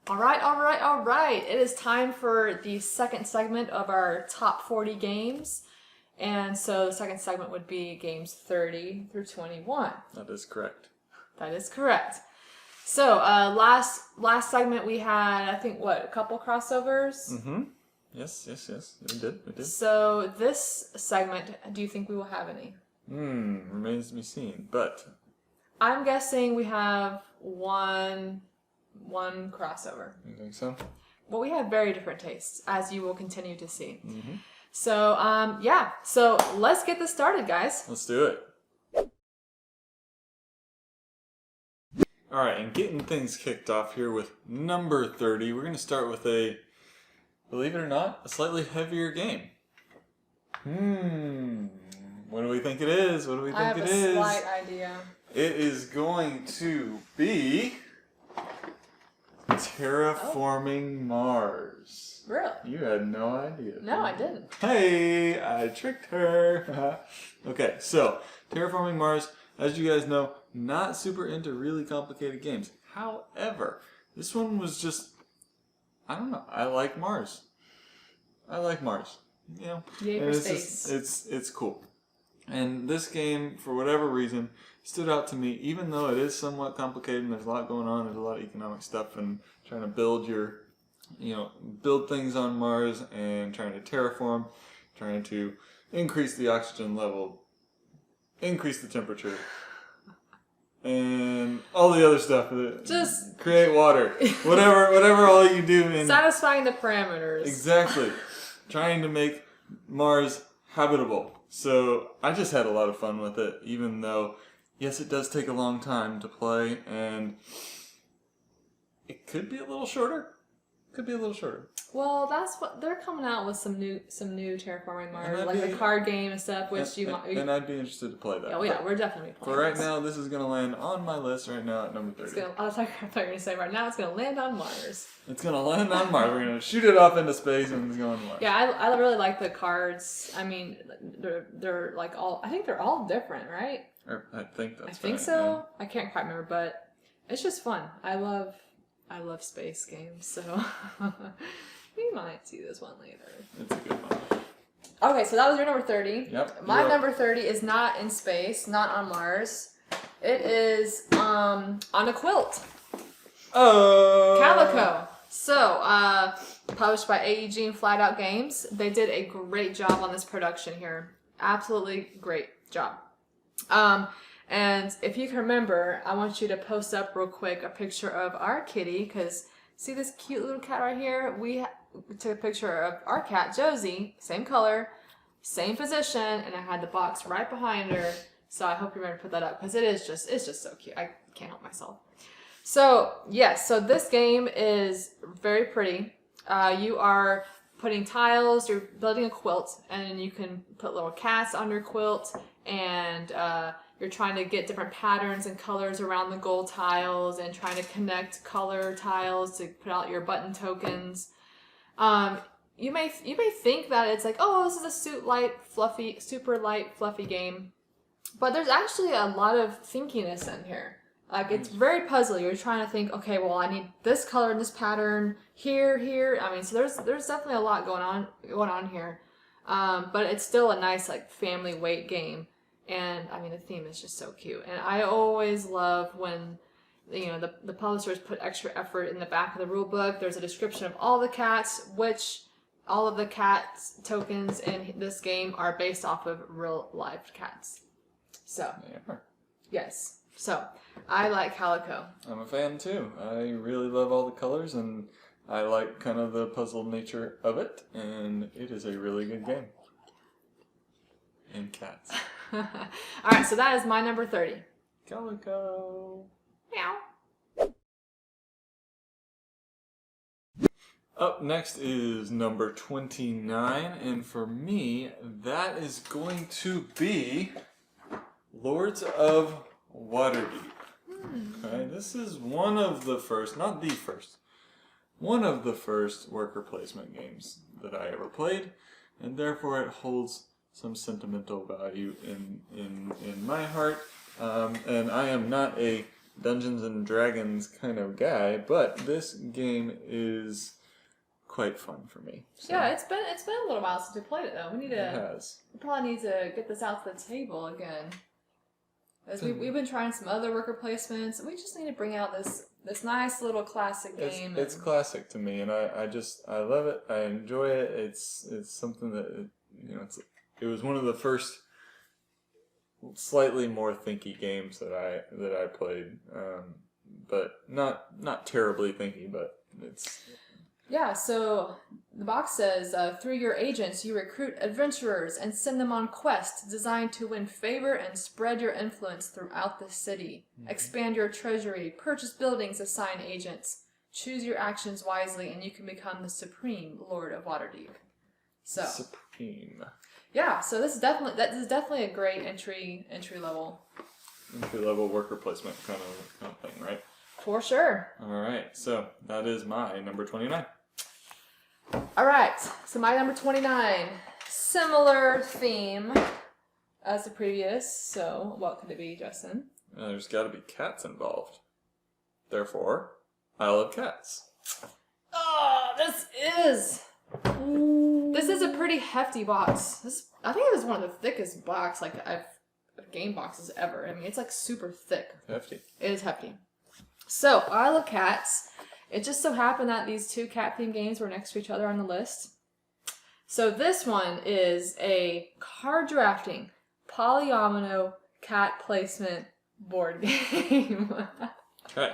All right, all right, all right. It is time for the second segment of our top 40 games. And so the second segment would be games 30 through 21. That is correct. That is correct. So last segment we had, I think, a couple crossovers? Mm-hmm. Yes. We did. So this segment, do you think we will have any? Remains to be seen, but... I'm guessing we have one crossover. You think so? Well, we have very different tastes, as you will continue to see. Mm-hmm. So, yeah. So, let's get this started, guys. Let's do it. Alright, and getting things kicked off here with number 30, we're going to start with a, believe it or not, a slightly heavier game. What do we think it is? What do we think it is? I have a slight idea. It is going to be Terraforming Mars. Really? You had no idea. No, I didn't. Hey, I tricked her. Okay, so Terraforming Mars, as you guys know, not super into really complicated games. However, this one was just, I don't know, I like Mars. You know, Yay for space. It's cool. And this game, for whatever reason, stood out to me, even though it is somewhat complicated and there's a lot going on. There's a lot of economic stuff and trying to build build things on Mars and trying to terraform, trying to increase the oxygen level, increase the temperature, and all the other stuff. Just create water. Whatever all you do in... Satisfying the parameters. Exactly. Trying to make Mars habitable. So I just had a lot of fun with it, even though, yes, it does take a long time to play, and it could be a little shorter. Well, that's what they're coming out with, some new Terraforming Mars, like the card game and stuff, which and I'd be interested to play that. Oh yeah, we're definitely playing. For right now, this is going to land on my list right now at number 30. I thought you were going to say right now it's going to land on Mars. It's going to land on Mars. We're going to shoot it off into space and it's going to Mars. Yeah, I really like the cards. I mean, they're like I think they're all different, right? I think that's right. I think so. Yeah. I can't quite remember, but it's just fun. I love space games, so we might see this one later. It's a good one. Okay, so that was your number 30. Yep. My number 30 is not in space, not on Mars. It is on a quilt. Oh! Calico. So, published by AEG and Flat Out Games. They did a great job on this production here. Absolutely great job. And if you can remember, I want you to post up real quick a picture of our kitty, because see this cute little cat right here? We took a picture of our cat, Josie, same color, same position, and I had the box right behind her. So I hope you remember to put that up, because it's just so cute. I can't help myself. So yes, so this game is very pretty. You are putting tiles, you're building a quilt, and you can put little cats on your quilt, and you're trying to get different patterns and colors around the gold tiles and trying to connect color tiles to put out your button tokens. You may think that it's like, oh, this is a super light, fluffy game. But there's actually a lot of thinkiness in here. Like, it's very puzzly. You're trying to think, okay, well, I need this color and this pattern here. I mean, so there's definitely a lot going on here. But it's still a nice, like, family weight game. And I mean, the theme is just so cute. And I always love when, the publishers put extra effort in the back of the rule book. There's a description of all the cats, which all of the cats tokens in this game are based off of real life cats. So, yes. So, I like Calico. I'm a fan too. I really love all the colors, and I like kind of the puzzle nature of it, and it is a really good game. And cats. Alright, so that is my number 30. Calico. Meow. Up next is number 29, and for me, that is going to be Lords of Waterdeep. Okay, this is one of the first, not the first, one of the first worker placement games that I ever played, and therefore it holds some sentimental value in my heart. And I am not a Dungeons and Dragons kind of guy, but this game is quite fun for me. So. Yeah, it's been a little while since we played it though. We probably need to get this out to the table again. As we've been trying some other worker placements, we just need to bring out this nice little classic game. It's classic to me, and I love it. I enjoy it. It's something that it was one of the first slightly more thinky games that I played, but not terribly thinky, but it's. Yeah, so the box says, through your agents, you recruit adventurers and send them on quests designed to win favor and spread your influence throughout the city. Mm-hmm. Expand your treasury, purchase buildings, assign agents. Choose your actions wisely, and you can become the supreme Lord of Waterdeep. So supreme. Yeah, so this is definitely a great entry level worker placement kind of thing, right? For sure. All right, so that is my number 29. All right, so my number 29, similar theme as the previous. So what could it be, Justin? There's got to be cats involved. Therefore, I love cats. Oh, this is a pretty hefty box. I think it is one of the thickest box of game boxes ever. I mean, it's like super thick. Hefty. It is hefty. So, I love cats. It just so happened that these two cat-themed games were next to each other on the list. So this one is a card drafting, polyomino cat placement board game. Okay.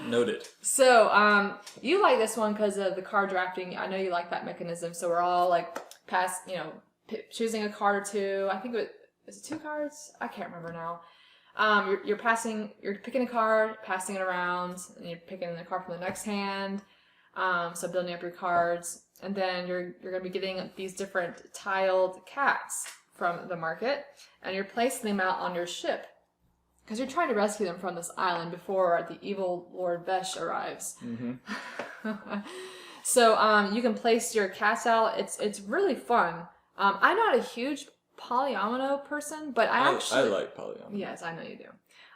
Noted. So, you like this one because of the card drafting. I know you like that mechanism. So we're all choosing a card or two. I think is it 2 cards? I can't remember now. You're picking a card, passing it around, and you're picking the card from the next hand. So building up your cards, and then you're going to be getting these different tiled cats from the market, and you're placing them out on your ship because you're trying to rescue them from this island before the evil Lord Vesh arrives. Mm-hmm. So you can place your cats out. It's really fun. I'm not a huge polyomino person, but I like polyomino. Yes, I know you do.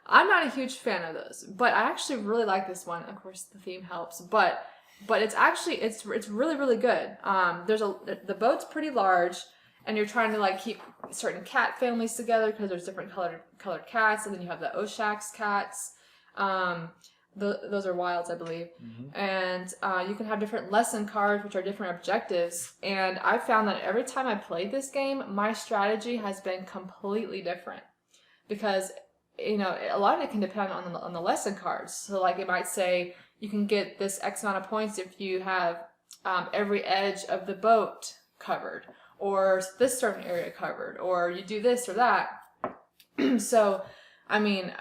I'm not a huge fan of those, but I actually really like this one. Of course, the theme helps, but it's really, really good. The boat's pretty large, and you're trying to keep certain cat families together because there's different colored cats, and then you have the Oshax cats. Those are wilds, I believe. Mm-hmm. And you can have different lesson cards, which are different objectives. And I found that every time I played this game, my strategy has been completely different. Because, a lot of it can depend on the lesson cards. So, it might say you can get this X amount of points if you have every edge of the boat covered, or this certain area covered, or you do this or that. So, I mean,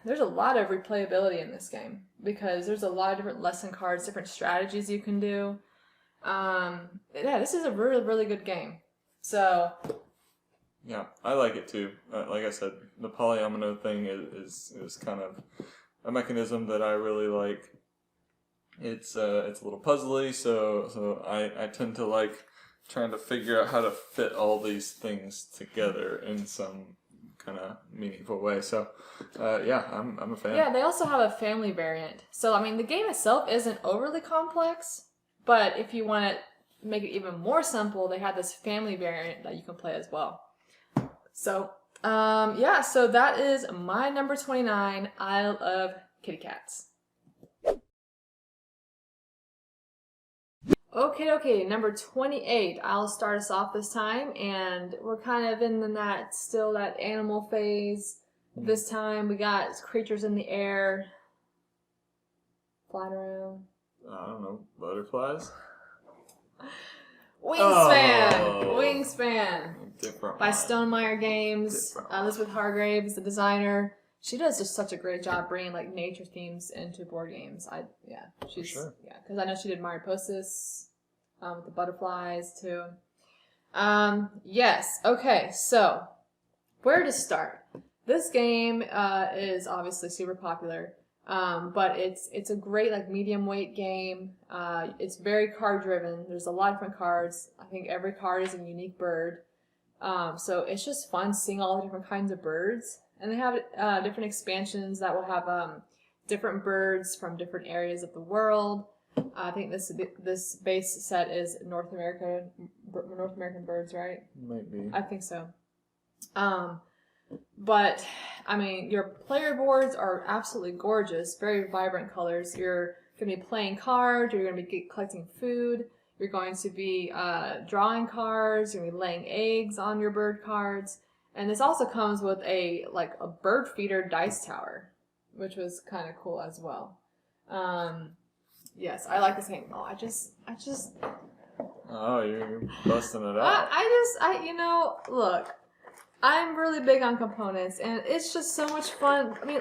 there's a lot of replayability in this game because there's a lot of different lesson cards, different strategies you can do. This is a really, really good game. So, yeah, I like it too. Like I said, the polyomino thing is kind of a mechanism that I really like. It's a little puzzly, so I tend to like trying to figure out how to fit all these things together in some kind of meaningful way. So, I'm a fan. Yeah, they also have a family variant. So, I mean, the game itself isn't overly complex, but if you want to make it even more simple, they have this family variant that you can play as well. So, so that is my number 29, Isle of Kitty Cats. Okay, number 28. I'll start us off this time, and we're kind of in that animal phase. This time we got creatures in the air, flying around. I don't know, butterflies? Wingspan. Different by Stonemeyer Games. Elizabeth Hargraves, the designer. She does just such a great job bringing nature themes into board games. She's sure. Yeah, because I know she did Mariposas with the butterflies too. Yes. Okay. So, where to start? This game is obviously super popular, but it's a great medium weight game. It's very card driven. There's a lot of different cards. I think every card is a unique bird. So it's just fun seeing all the different kinds of birds And they have different expansions that will have different birds from different areas of the world. I think this base set is North American birds, right? Might be. I think so. But I mean, your player boards are absolutely gorgeous, very vibrant colors. You're going to be playing cards. You're going to be collecting food. You're going to be drawing cards. You're going to be laying eggs on your bird cards. And this also comes with a bird feeder dice tower, which was kind of cool as well. Yes, I like this game. Oh, I just. Oh, you're busting it out. Look, I'm really big on components, and it's just so much fun. I mean,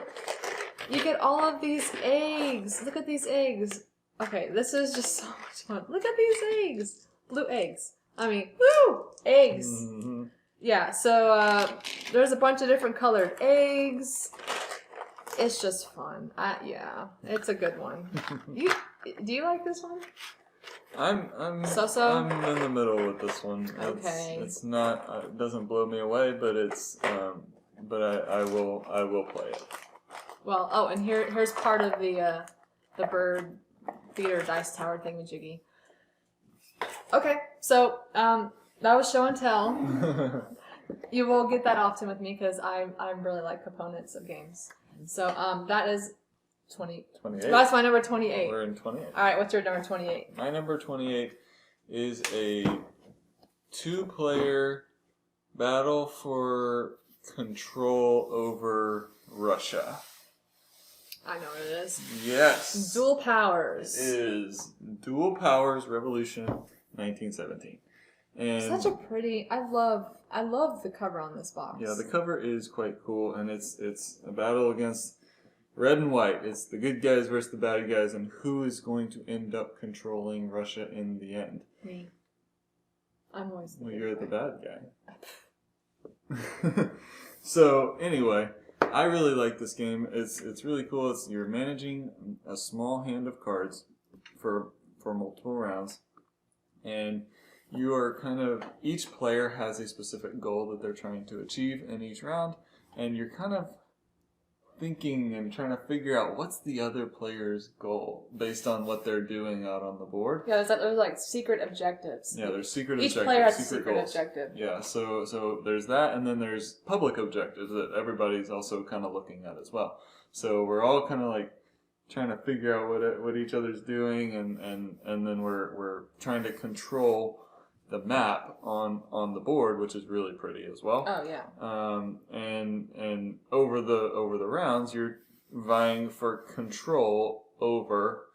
you get all of these eggs. Look at these eggs. Okay, this is just so much fun. Look at these eggs. Blue eggs. I mean, woo! Eggs. Mm-hmm. Yeah, so there's a bunch of different colored eggs. It's just fun. Yeah, it's a good one. Do you like this one? I'm So-so? I'm in the middle with this one. Okay. It's not. It doesn't blow me away, but it's. But I will play it. Well, oh, and here's part of the bird feeder dice tower thingamajiggy. Okay, so that was show and tell. You will get that often with me because I really like components of games. So that is 28. That's my number 28. We're in 28. All right, what's your number 28? My number 28 is a 2-player battle for control over Russia. I know what it is. Yes. Dual Powers. It is Dual Powers Revolution 1917. And such a pretty. I love the cover on this box. Yeah, the cover is quite cool, and it's a battle against red and white. It's the good guys versus the bad guys, and who is going to end up controlling Russia in the end? Me. I'm always the you're the bad guy. So anyway, I really like this game. It's really cool. You're managing a small hand of cards for multiple rounds, and you are each player has a specific goal that they're trying to achieve in each round, and you're kind of thinking and trying to figure out what's the other player's goal based on what they're doing out on the board. Yeah, there's like secret objectives. Yeah, there's secret objectives. Each player has a secret goals. objective. Yeah, so there's that, and then there's public objectives that everybody's also kind of looking at as well. So we're all kind of like trying to figure out what each other's doing, and then we're trying to control the map on the board, which is really pretty as well. Oh yeah. And over the rounds, you're vying for control over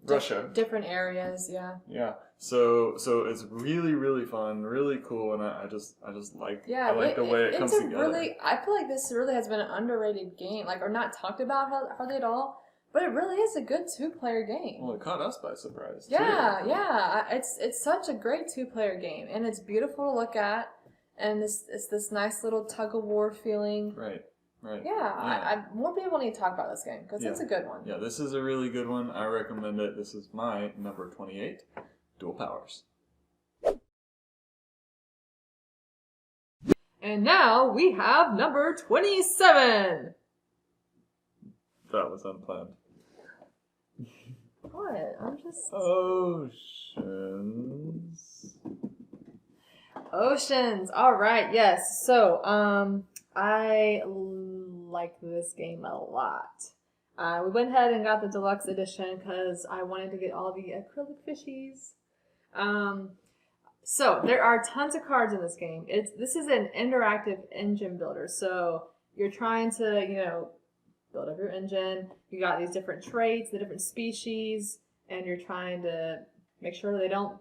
Russia. Different areas, yeah. Yeah. So it's really, really fun, really cool, and I just like I like the way it comes together. I feel like this really has been an underrated game, or not talked about hardly at all. But it really is a good 2-player game. Well, it caught us by surprise, too. Yeah. It's such a great 2-player game, and it's beautiful to look at, and it's this nice little tug-of-war feeling. Right. Yeah. More people need to talk about this game, because it's a good one. Yeah, this is a really good one. I recommend it. This is my number 28, Dual Powers. And now we have number 27. That was unplanned. What? I'm just... Oceans. All right. Yes. So, I like this game a lot. We went ahead and got the deluxe edition because I wanted to get all the acrylic fishies. So there are tons of cards in this game. This is an interactive engine builder. So you're trying to, build up your engine. You got these different traits, the different species, and you're trying to make sure they don't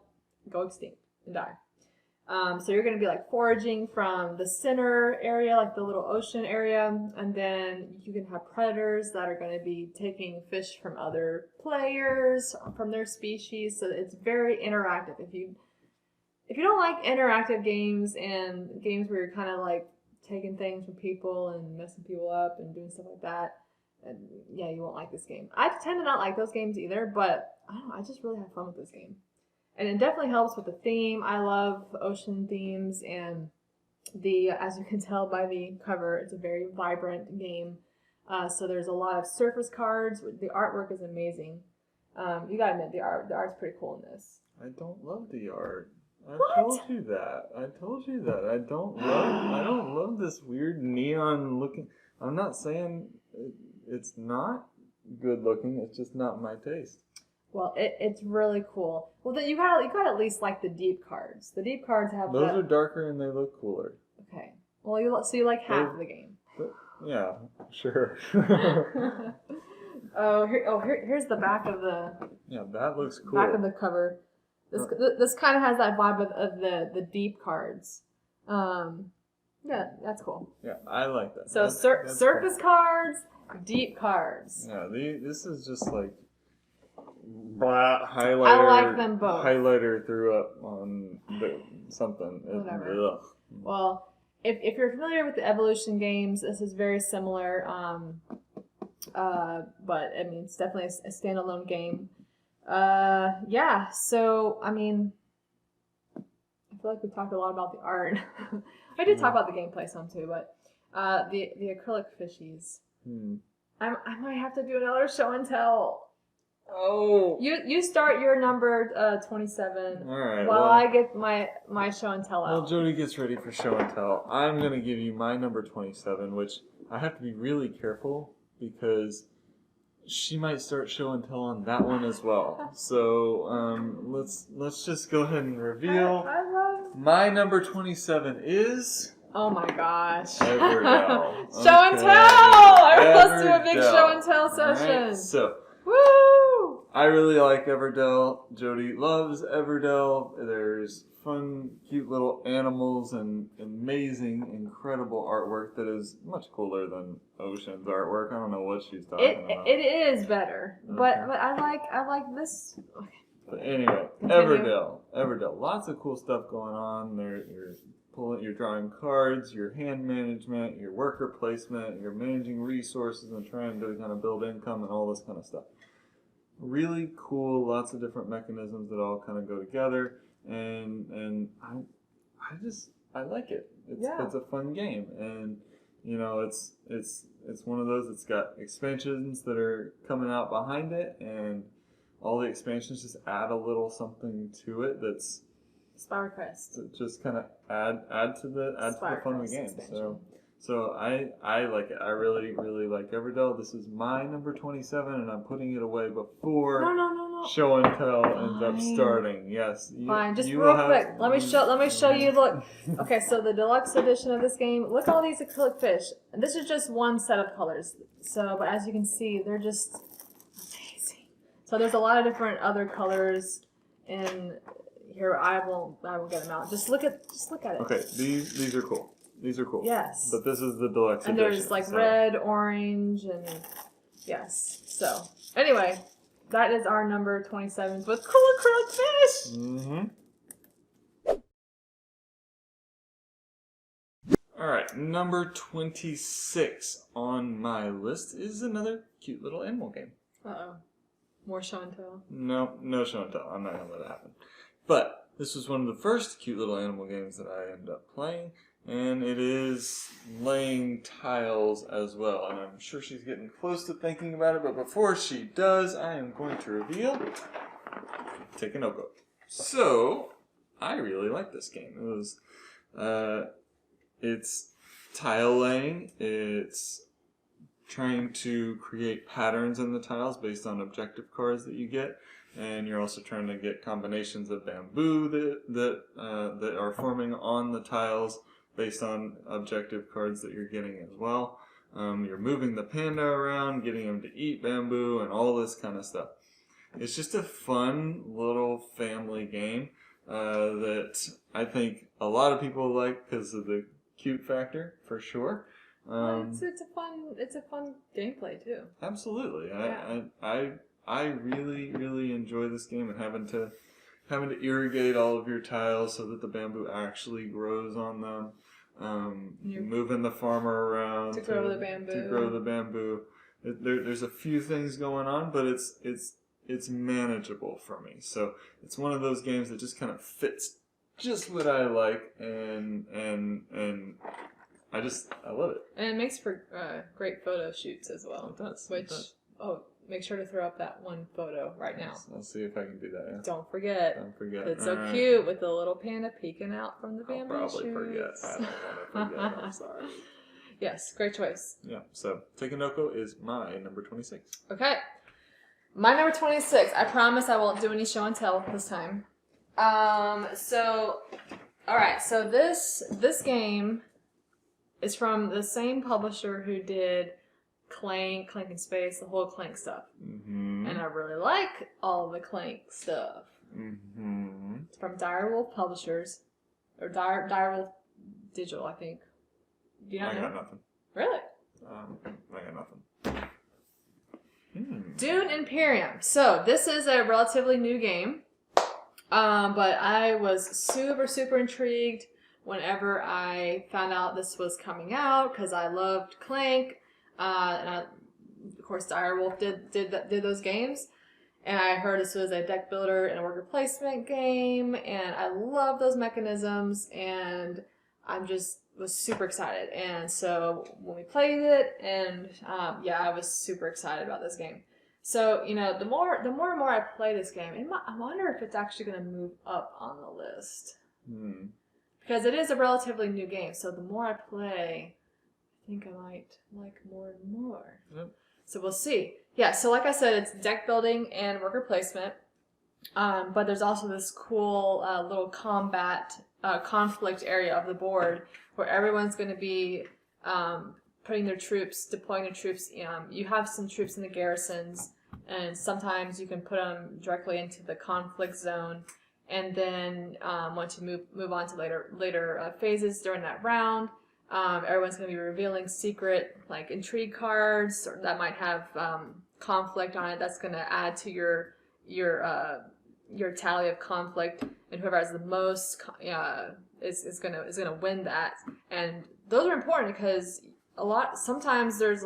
go extinct and die. So you're going to be foraging from the center area, like the little ocean area, and then you can have predators that are going to be taking fish from other players, from their species. So it's very interactive. If you don't like interactive games and games where you're kind of taking things from people and messing people up and doing stuff like that, and yeah, you won't like this game. I tend to not like those games either, but I don't know, I just really have fun with this game. And it definitely helps with the theme. I love ocean themes, and As you can tell by the cover, it's a very vibrant game. So there's a lot of surface cards. The artwork is amazing. You gotta admit, the art's pretty cool in this. I don't love the art. I What? told you that. I don't love this weird neon looking. I'm not saying it's not good looking. It's just not my taste. Well, it's really cool. Well, then you got at least like the deep cards. The deep cards have Those are darker and they look cooler. Okay. Well, you like half of the game. Yeah, sure. Here's the back of the. Yeah, that looks cool. Back of the cover. This kind of has that vibe of the deep cards. Yeah, that's cool. Yeah, I like that. So that's surface cool. cards, deep cards. Yeah, this is just like highlighter. I like them both. Highlighter threw up on something. Whatever. Ugh. Well, if you're familiar with the Evolution games, this is very similar. But I mean, it's definitely a standalone game. Yeah. So I mean, I feel like we talked a lot about the art. I did talk about the gameplay some too, but the acrylic fishies. I might have to do another show and tell. Oh. You start your number 27. All right. While I get my show and tell out. While Jody gets ready for show and tell, I'm gonna give you my number 27, which I have to be really careful because she might start show and tell on that one as well. So let's just go ahead and reveal. I love. My number 27 is. Oh my gosh. Everdell. Show and tell! Let's do a big show and tell session. Right, so. Woo! I really like Everdell. Jody loves Everdell. There's fun, cute little animals and amazing, incredible artwork that is much cooler than Ocean's artwork. I don't know what she's talking about. It is better, but I like this. Okay. But anyway, Everdell. Lots of cool stuff going on. You're drawing cards, your hand management, your worker placement, you're managing resources and trying to kind of build income and all this kind of stuff. Really cool, lots of different mechanisms that all kind of go together, and I like it. It's a fun game, and you know it's one of those. It's got expansions that are coming out behind it, and all the expansions just add a little something to it that's Spire Crest. Just kind of add to the fun of the game. Expansion. So I like it. I really, really like Everdell. This is my number 27, and I'm putting it away before No. show and tell ends up starting. Yes. Fine. Just real quick. Let me show you. Look. Okay. So the deluxe edition of this game. Look at all these acrylic fish. And this is just one set of colors. So, but as you can see, they're just amazing. So there's a lot of different other colors in here. I won't get them out. Just look at it. Okay. These are cool. These are cool. Yes. But this is the deluxe and edition. And there's like red, orange, and yes. So anyway, that is our number 27 with cool acrylic fish. Mm-hmm. All right, number 26 on my list is another cute little animal game. Uh-oh. More show and tell? No show and tell. I'm not going to let it happen. But this was one of the first cute little animal games that I ended up playing. And it is laying tiles as well. And I'm sure she's getting close to thinking about it. But before she does, I am going to reveal. Take a notebook. So, I really like this game. It was, it's tile laying. It's trying to create patterns in the tiles based on objective cards that you get. And you're also trying to get combinations of bamboo that are forming on the tiles based on objective cards that you're getting as well. You're moving the panda around, getting him to eat bamboo, and all this kind of stuff. It's just a fun little family game that I think a lot of people like because of the cute factor, for sure. It's a fun gameplay too. Absolutely. Yeah. I really, really enjoy this game and having to irrigate all of your tiles so that the bamboo actually grows on them. Moving the farmer around to grow the bamboo. There's a few things going on, but it's manageable for me. So it's one of those games that just kind of fits just what I like, and I love it. And it makes for great photo shoots as well. It does. Which, make sure to throw up that one photo right now. I'll see if I can do that. Yeah. Don't forget. Don't forget. It's so cute with the little panda peeking out from the bamboo I'll probably shoots. forget. I don't want to forget. I'm sorry. Yes, great choice. Yeah. So Takenoko is my number 26. Okay. My number 26. I promise I won't do any show and tell this time. So, all right. So this game is from the same publisher who did Clank and Space, the whole Clank stuff. Mm-hmm. And I really like all of the Clank stuff. Mm-hmm. It's from Direwolf Publishers, or Direwolf Digital, I think. Do you not know? I got nothing. Really? I got nothing. Dune Imperium. So this is a relatively new game, but I was super intrigued whenever I found out this was coming out because I loved Clank, and of course Direwolf did those games, and I heard this was a deck builder and a worker placement game, and I love those mechanisms, and was super excited. And so when we played it, and I was super excited about this game. So, the more and more I play this game, I wonder if it's actually going to move up on the list. Because it is a relatively new game, so the more I play, I think I might like more and more. Yep. So we'll see. Yeah, so like I said, it's deck building and worker placement. But there's also this cool little conflict area of the board where everyone's going to be deploying their troops. You have some troops in the garrisons, and sometimes you can put them directly into the conflict zone. And then once you move on to later phases during that round, everyone's going to be revealing secret intrigue cards that might have conflict on it. That's going to add to your tally of conflict, and whoever has the most is gonna win that. And those are important because sometimes there's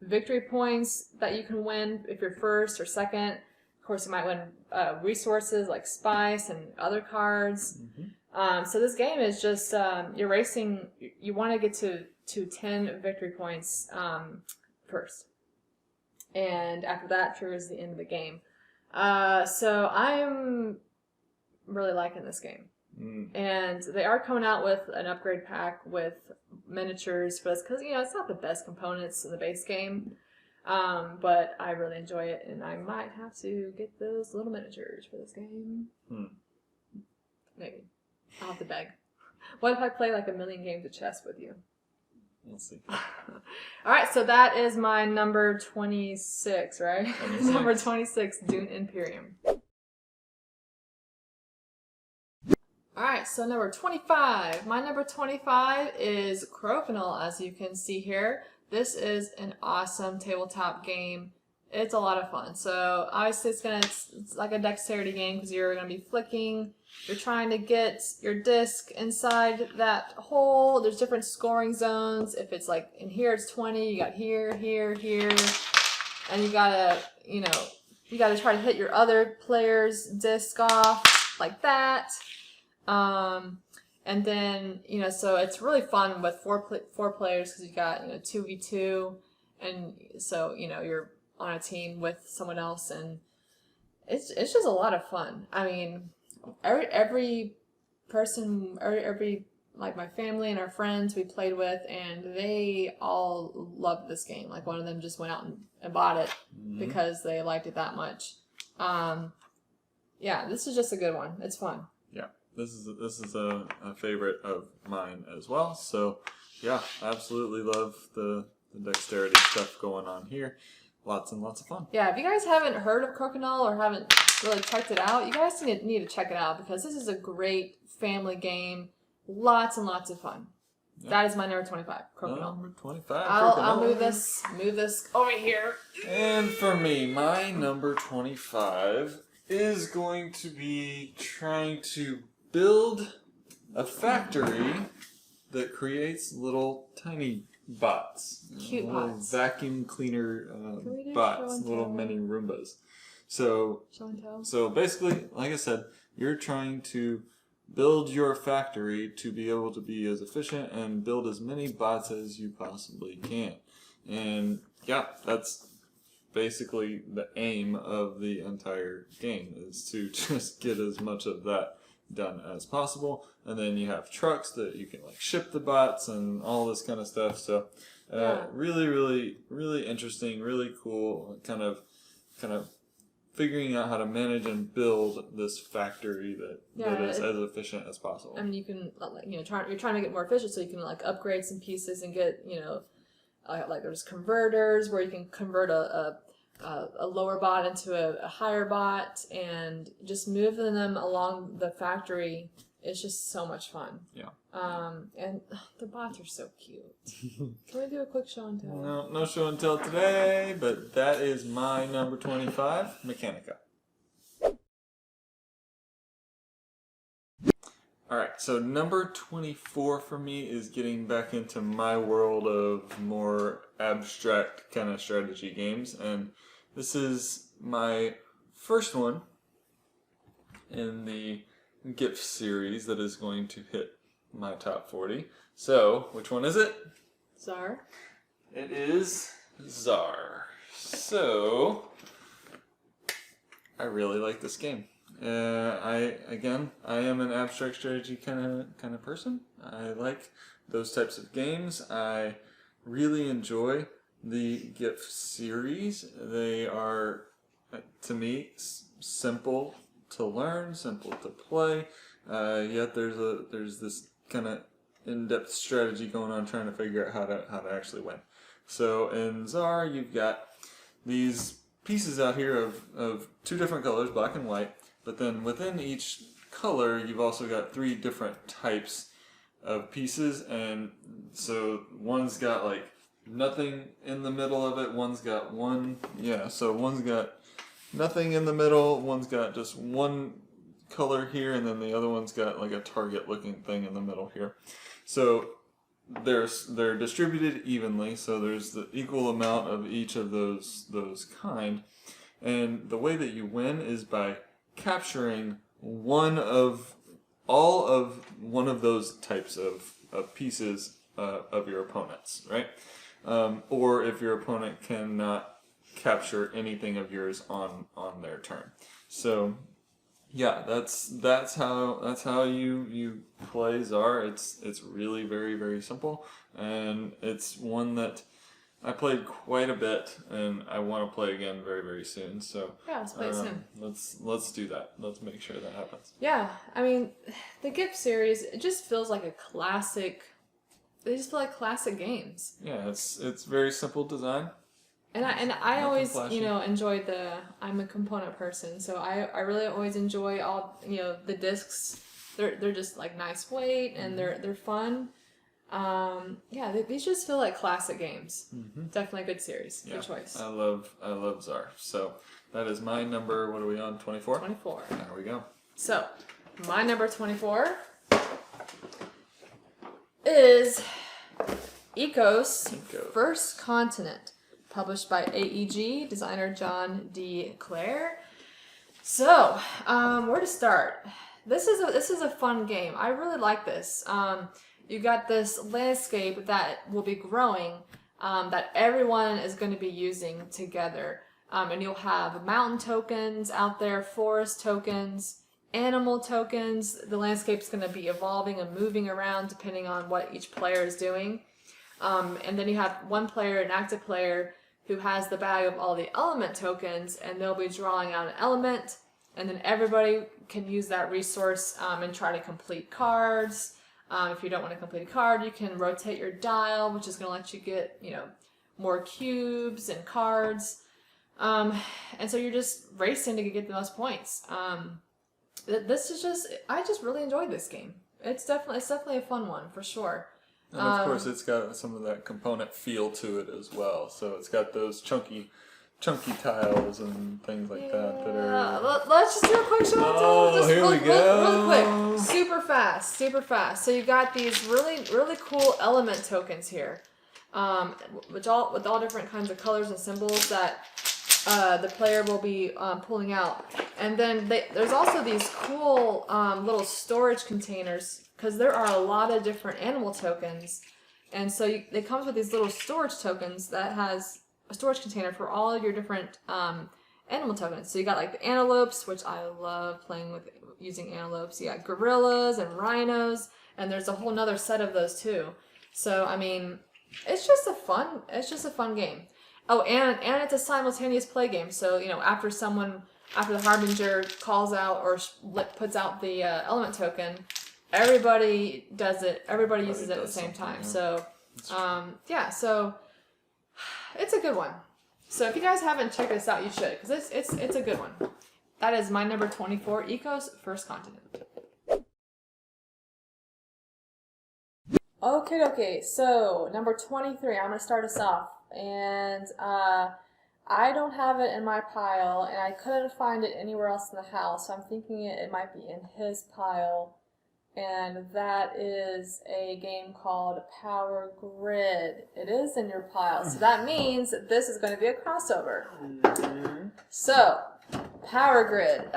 victory points that you can win if you're first or second. Of course, you might win resources like spice and other cards. Mm-hmm. So this game is just you're racing. You want to get to 10 victory points first, and after that triggers the end of the game. So I'm really liking this game. And they are coming out with an upgrade pack with miniatures for this because, it's not the best components in the base game. But I really enjoy it, and I might have to get those little miniatures for this game. Maybe. I'll have to beg. What if I play 1,000,000 games of chess with you? We'll see. Alright, so that is my number 26, right? 26. Number 26, Dune Imperium. Alright, so number 25. My number 25 is Corrophanol, as you can see here. This is an awesome tabletop game. It's a lot of fun. So obviously it's like a dexterity game because you're going to be flicking. You're trying to get your disc inside that hole. There's different scoring zones. If it's in here it's 20, you got here, and you gotta try to hit your other player's disc off like that. And then so it's really fun with four players because you got 2v2, and so you're on a team with someone else, and it's just a lot of fun. I mean, every person, every my family and our friends we played with, and they all loved this game. One of them just went out and bought it because they liked it that much. Yeah, this is just a good one. It's fun. Yeah, this is a favorite of mine as well. So yeah, absolutely love the dexterity stuff going on here. Lots and lots of fun. Yeah, if you guys haven't heard of Corrophanol or haven't really checked it out, you guys need to check it out because this is a great family game. Lots and lots of fun. Yep. That is my number 25, Corrophanol. Number 25. I'll move this over here. And for me, my number 25 is going to be trying to build a factory that creates little tiny bots. Cute little bots. Vacuum cleaner bots, little mini Roombas. So basically, like I said, you're trying to build your factory to be able to be as efficient and build as many bots as you possibly can. And yeah, that's basically the aim of the entire game, is to just get as much of that done as possible. And then you have trucks that you can like ship the bots and all this kind of stuff. So really, really, really interesting, really cool, kind of figuring out how to manage and build this factory that is as efficient as possible. I mean, you can, you're trying to make it more efficient, so you can like upgrade some pieces and get, like there's converters where you can convert a lower bot into a higher bot, and just moving them along the factory is just so much fun. Yeah. And the bots are so cute. Can we do a quick show and tell? No show and tell today, but that is my number 25, Mechanica. Alright, so number 24 for me is getting back into my world of more abstract kind of strategy games, and this is my first one in the GIF series that is going to hit my top 40. So, which one is it? Czar. It is Czar. So, I really like this game. I am an abstract strategy kind of person. I like those types of games. I really enjoy the GIF series. They are, to me, simple to learn, simple to play. Yet there's this kind of in-depth strategy going on, trying to figure out how to actually win. So in Czar, you've got these pieces out here of two different colors, black and white. But then within each color, you've also got three different types of pieces, and so one's got like nothing in the middle of it. One's got so one's got nothing in the middle. One's got just one color here, and then the other one's got like a target-looking thing in the middle here. So they're distributed evenly, so there's the equal amount of each of those kind, and the way that you win is by capturing one of those types of pieces of your opponents, right? Or if your opponent cannot capture anything of yours on their turn. So yeah, that's how you play Czar. It's really very, very simple, and it's one that I played quite a bit, and I want to play again very, very soon. So yeah, let's play soon. Let's do that. Let's make sure that happens. Yeah, I mean, the GIF series, it just feels like a classic. They just feel like classic games. Yeah, it's very simple design. And I always enjoyed I'm a component person, so I really always enjoy all the discs. They're just like nice weight, and they're fun. These just feel like classic games. Mm-hmm. Definitely a good series. Yeah, good choice. I love Czar. So that is my number. What are we on? 24. 24. There we go. So my number 24 is Ecos First Continent, published by AEG, designer John D. Clare. So where to start? This is a fun game. I really like this. You got this landscape that will be growing, that everyone is going to be using together. And you'll have mountain tokens out there, forest tokens, animal tokens. The landscape's going to be evolving and moving around depending on what each player is doing. And then you have one player, an active player, who has the bag of all the element tokens, and they'll be drawing out an element, and then everybody can use that resource and try to complete cards. If you don't want to complete a card, you can rotate your dial, which is going to let you get, more cubes and cards. And so you're just racing to get the most points. I just really enjoyed this game. It's definitely a fun one for sure. And of course, it's got some of that component feel to it as well. So it's got those chunky tiles and things like that are... Let's just do a quick show and tell. Just here we go. Really quick. Super fast. So you got these really, really cool element tokens here, with all different kinds of colors and symbols that the player will be pulling out. And then there's also these cool little storage containers, because there are a lot of different animal tokens. And so it comes with these little storage tokens that has a storage container for all of your different animal tokens. So you got like the antelopes, which I love playing with using antelopes. You got gorillas and rhinos, and there's a whole nother set of those too. So I mean, it's just a fun game. Oh, and it's a simultaneous play game. So after the Harbinger calls out or puts out the element token, everybody does it. Everybody uses it at the same time. So so it's a good one. So if you guys haven't checked this out, you should, because it's a good one. That is my number 24, Eco's First Continent. Okay, so number 23, I'm going to start us off. And I don't have it in my pile, and I couldn't find it anywhere else in the house, so I'm thinking it might be in his pile. And that is a game called Power Grid. It is in your pile, so that means that this is going to be a crossover. So, Power Grid.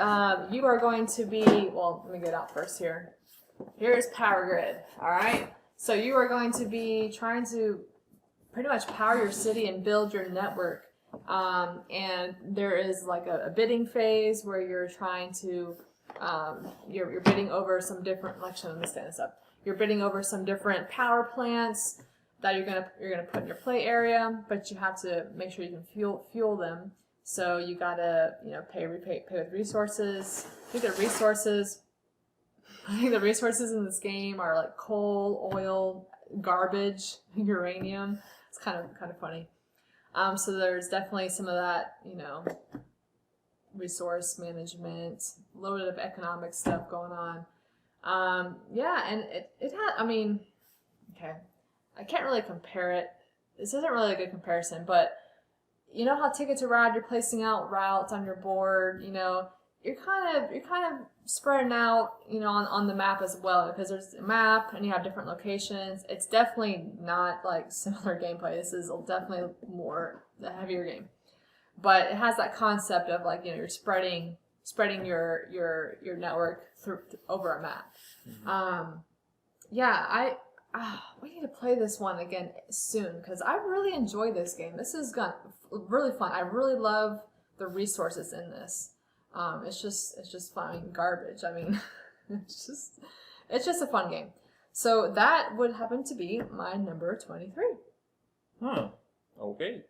You are going to be, well, let me get it out first here. Here's Power Grid, alright? So you are going to be trying to pretty much power your city and build your network. And there is like a bidding phase where you're trying to you're bidding over some different, let me stand this up. You're bidding over some different power plants that you're gonna put in your play area, but you have to make sure you can fuel them. So you gotta pay with resources. I think the resources in this game are like coal, oil, garbage, uranium. It's kind of funny. So there's definitely some of that, resource management, a little bit of economic stuff going on. And it had, okay, I can't really compare it. This isn't really a good comparison, but you know how Ticket to Ride, you're placing out routes on your board, you're kind of spreading out, on the map as well, because there's a map and you have different locations. It's definitely not like similar gameplay. This is definitely more the heavier game. But it has that concept of like, you're spreading your network over a map. Mm-hmm. We need to play this one again soon, because I really enjoy this game. This has got really fun. I really love the resources in this. It's just fun garbage. It's just a fun game. So that would happen to be my number 23. Okay.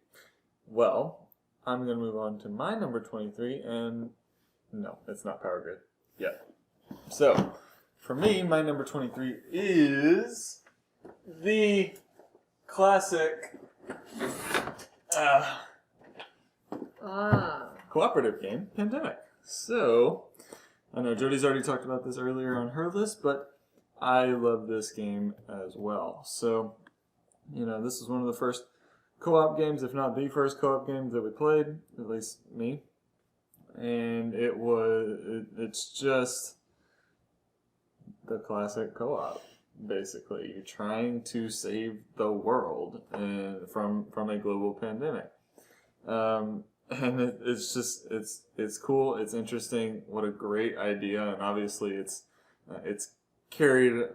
Well, I'm going to move on to my number 23, and no, it's not Power Grid yet. So, for me, my number 23 is the classic cooperative game, Pandemic. So, I know Jody's already talked about this earlier on her list, but I love this game as well. So, this is one of the first co-op games, if not the first co-op game that we played, at least me. And it's just the classic co-op, basically. You're trying to save the world from a global pandemic. And it's cool, it's interesting, what a great idea, and obviously it's carried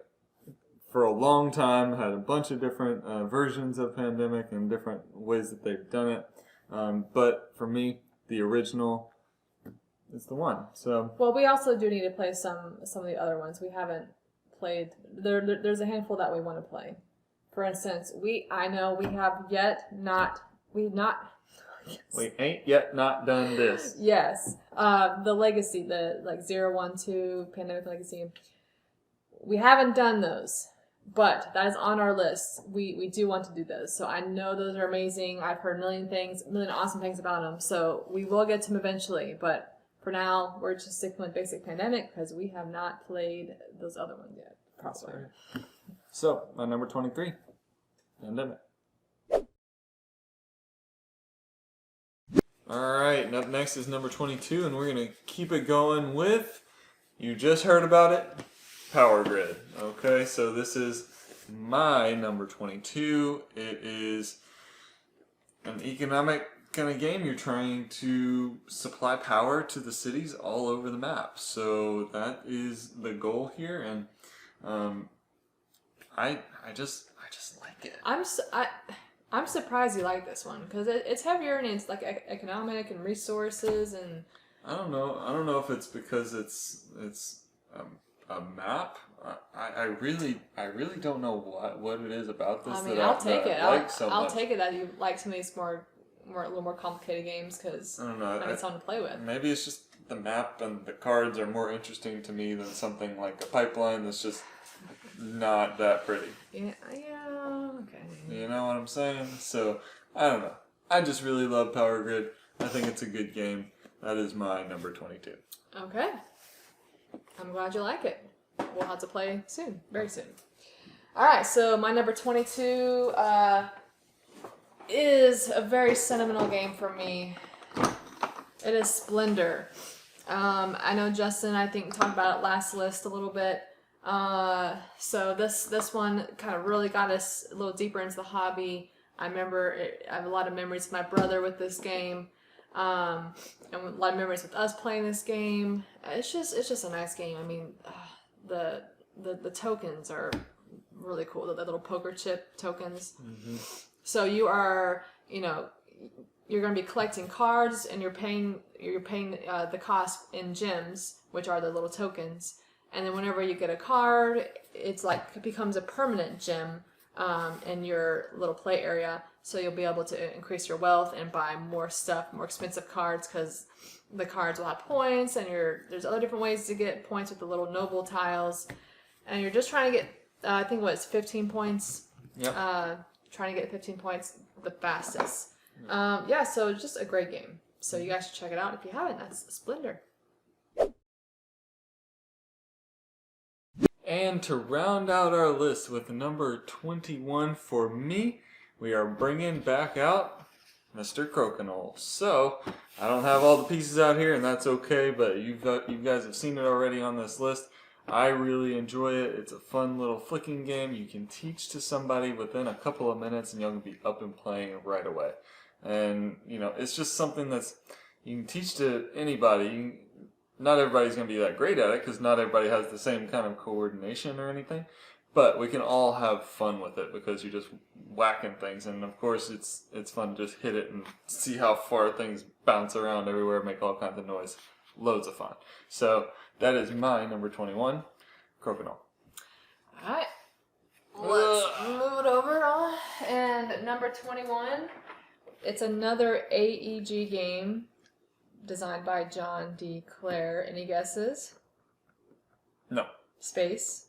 for a long time, had a bunch of different versions of Pandemic and different ways that they've done it. But for me, the original is the one. So, well, we also do need to play some of the other ones. We haven't played. There's a handful that we want to play. For instance, we ain't yet not done this. Yes, the Legacy, the 012 Pandemic Legacy. We haven't done those. But that is on our list. We do want to do those. So I know those are amazing. I've heard a million awesome things about them. So we will get to them eventually. But for now, we're just sticking with basic Pandemic because we have not played those other ones yet. Probably. So, my number 23, Pandemic. Alright, up next is number 22, and we're going to keep it going with, you just heard about it, Power Grid. Okay, so this is my number 22. It is an economic kind of game, you're trying to supply power to the cities all over the map. So that is the goal here, and I just like it. I'm surprised you like this one because it's heavier and it's like economic and resources and. I don't know if it's because it's a map. I really don't know what it is about this. I mean, that I'll take it. I'll much. take it that you like some of these a little more complicated games because I don't know. it's fun to play with. Maybe it's just the map and the cards are more interesting to me than something like a pipeline that's just not that pretty. Yeah, okay. You know what I'm saying? So I don't know. I just really love Power Grid. I think it's a good game. That is my number 22. Okay. I'm glad you like it. We'll have to play soon, very soon. All right, so my number 22 is a very sentimental game for me. It is Splendor. I know Justin, I think, talked about it last list a little bit. So this one kind of really got us a little deeper into the hobby. I have a lot of memories with my brother with this game. And a lot of memories with us playing this game. It's just a nice game. I mean, the tokens are really cool. The little poker chip tokens. Mm-hmm. So you're going to be collecting cards, and you're paying the cost in gems, which are the little tokens. And then whenever you get a card, it becomes a permanent gem in your little play area. So you'll be able to increase your wealth and buy more stuff, more expensive cards, because the cards will have points, and there's other different ways to get points with the little noble tiles. And you're just trying to get, I think it's 15 points. Yep. Trying to get 15 points the fastest. So it's just a great game. So you guys should check it out if you haven't. That's Splendor. And to round out our list with number 21 for me, we are bringing back out Mr. Corrophanol. So, I don't have all the pieces out here, and that's okay, but you guys have seen it already on this list. I really enjoy it. It's a fun little flicking game. You can teach to somebody within a couple of minutes, and you'll be up and playing right away. And, it's just something you can teach to anybody. Not everybody's going to be that great at it, because not everybody has the same kind of coordination or anything. But we can all have fun with it because you're just whacking things, and of course it's fun to just hit it and see how far things bounce around everywhere, make all kinds of noise. Loads of fun. So that is my number 21, Corrophanol. Alright. Let's move it over and number 21, it's another AEG game designed by John D. Clare. Any guesses? No. Space.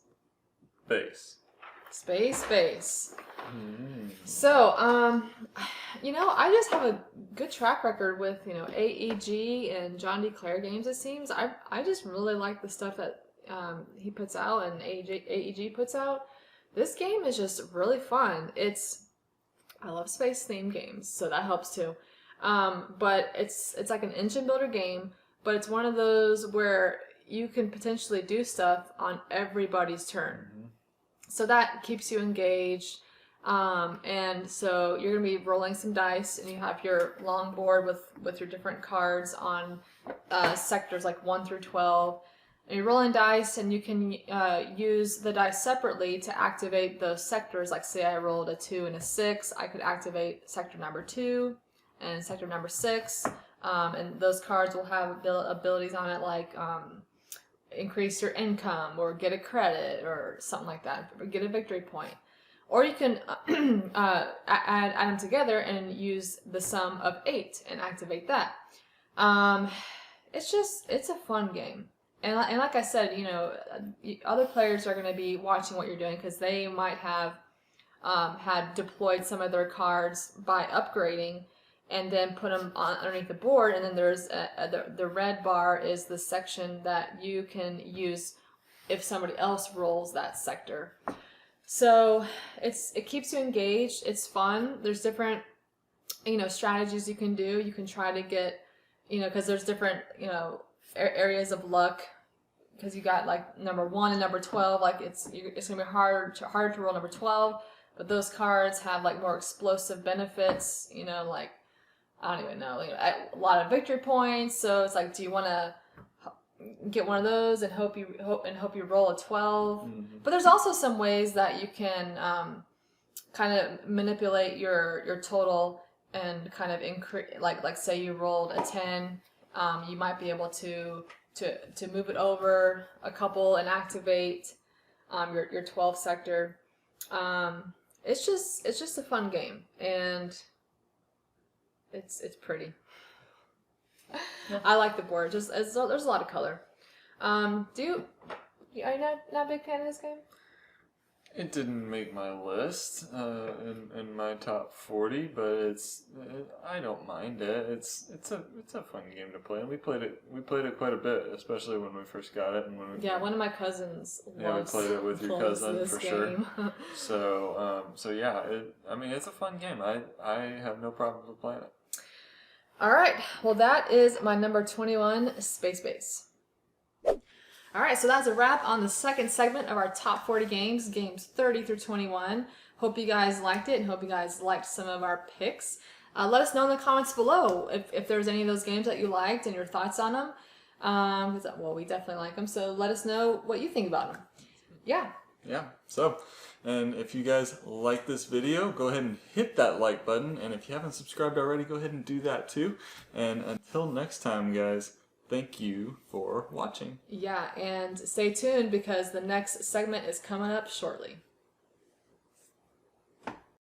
Space. Mm. So, I just have a good track record with, AEG and John D. Clare games, it seems. I just really like the stuff that he puts out and AEG puts out. This game is just really fun. I love space-themed games, so that helps too. But it's like an engine builder game, but it's one of those where you can potentially do stuff on everybody's turn. Mm-hmm. So that keeps you engaged. And so you're going to be rolling some dice, and you have your long board with your different cards on sectors like 1 through 12. And you're rolling dice, and you can use the dice separately to activate those sectors. Like say I rolled a 2 and a 6, I could activate sector number 2 and sector number 6. And those cards will have abilities on it like increase your income or get a credit or something like that, or get a victory point. Or you can add them together and use the sum of 8 and activate that. It's a fun game. And like I said, other players are going to be watching what you're doing because they might have had deployed some of their cards by upgrading and then put them underneath the board. And then there's the red bar is the section that you can use if somebody else rolls that sector. So it keeps you engaged. It's fun. There's different, strategies you can do. You can try to get, because there's different, areas of luck. Because you got like number 1 and number 12. Like it's gonna be harder to roll number 12. But those cards have like more explosive benefits. Like I don't even know, a lot of victory points. So it's like, do you want to get one of those and hope you roll a 12? Mm-hmm. But there's also some ways that you can kind of manipulate your total and kind of increase. Like say you rolled a 10, you might be able to move it over a couple and activate your 12 sector. It's just a fun game, and it's pretty. Yeah. I like the board. There's a lot of color. Are you not a big fan of this game? It didn't make my list in my top 40, but I don't mind it. It's a fun game to play, and we played it quite a bit, especially when we first got it, and when one of my cousins we played it with your cousin for game. Sure. So yeah, it's a fun game. I have no problem with playing it. All right, well that is my number 21, Space Base. All right, so that's a wrap on the second segment of our top 40 games 30 through 21. Hope you guys liked it and hope you guys liked some of our picks. Let us know in the comments below if there's any of those games that you liked and your thoughts on them. Well, we definitely like them, so let us know what you think about them. Yeah. Yeah, so, and if you guys like this video, go ahead and hit that like button, and if you haven't subscribed already, go ahead and do that too. And until next time, guys, thank you for watching. Yeah, and stay tuned because the next segment is coming up shortly.